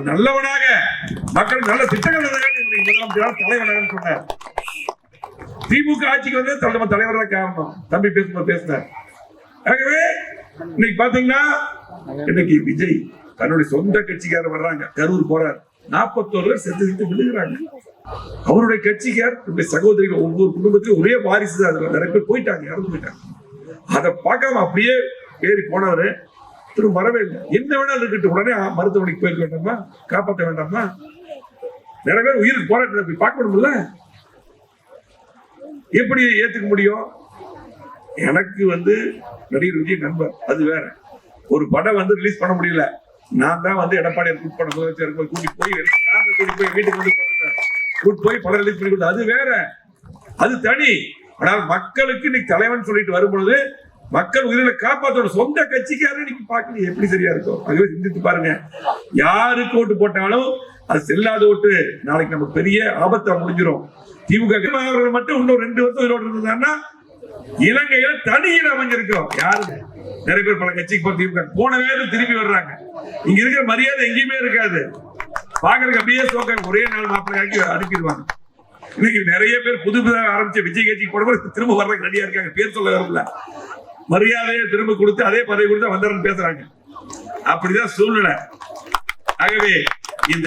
நல்லவனாக மக்கள் நல்ல திட்டங்கள் முதலமைச்சரால் தலைவனாக சொன்னார். திமுக ஆட்சிக்கு வந்து நம்ம தலைவர் தான் காரணம். தம்பி பேசினார். ஆகவே இன்னைக்கு பாத்தீங்கன்னா இன்னைக்கு விஜய் தன்னுடைய சொந்த கட்சிக்காரர் வர்றாங்க, கரூர் போறார், 41 பேர் செத்து விழுகிறாங்க. அவருடைய கட்சிக்கார் சகோதரிகள் ஒவ்வொரு குடும்பத்திலும் ஒரே வாரிசு தான், நிறைய பேர் போயிட்டாங்க, இறந்து போயிட்டாங்க. அதை பார்க்காம அப்படியே ஏறி போனவரு திரும்ப வரவே இல்லை. என்ன வேணாலும் இருக்கட்டும், உடனே மருத்துவமனைக்கு போயிருக்க வேண்டாமா, காப்பாற்ற வேண்டாமா? நிறைய பேர் உயிருக்கு போராட்டத்தை போய் பார்க்கணும்ல, எப்படி ஏத்துக்க முடியும்? எனக்கு வந்து நடிகர் விஜய் நண்பர், அது வேற. ஒரு படம் வந்து ரிலீஸ் பண்ண முடியல, நான் தான் வந்து எடப்பாடியார் கூட்டிட்டு போய் வீட்டுக்கு வந்து கூட்டு போய் படம் ரிலீஸ் பண்ணி கொடுத்தேன், அது வேற, அது தனி. ஆனால் மக்களுக்கு இன்னைக்கு தலைவன் சொல்லிட்டு வரும்பொழுது மக்கள் உயிரினை காப்பாற்றணும். சொந்த கட்சிக்காரர் இன்னைக்கு பார்க்கணும், எப்படி சரியா இருக்கும்? அதுவே சிந்தித்து பாருங்க. யாருக்கு ஓட்டு போட்டாலும் அது செல்லாத ஓட்டு, நாளைக்கு நம்ம பெரிய ஆபத்தா முடிஞ்சிடும். திமுக அவர்கள் மட்டும் இன்னும் 2 வருஷம் உயிரோடு இருந்தாங்கன்னா இலங்கையில தனியில் அமைஞ்சிருக்கோம். யாரு நிறைய பேர் பல கட்சிக்கு போற திமுக போன வேலை திரும்பி வர்றாங்க. இங்க இருக்கிற மரியாதை எங்கேயுமே இருக்காது. பாக்குறதுக்கு அப்படியே சோக்க ஒரே நாள் மாப்பிள்ளையாக்கி அனுப்பிடுவாங்க. இன்னைக்கு நிறைய பேர் புதுசாக ஆரம்பிச்ச விஜய் கட்சிக்கு போட திரும்ப வர்றதுக்கு ரெடியா இருக்காங்க. பேர் சொல்ல வரல, மரியாதையை திரும்ப கொடுத்து அதே பதவி கொடுத்து வந்துடுறேன்னு பேசுறாங்க. அப்படிதான் சூழ்நிலை. ஆகவே இந்த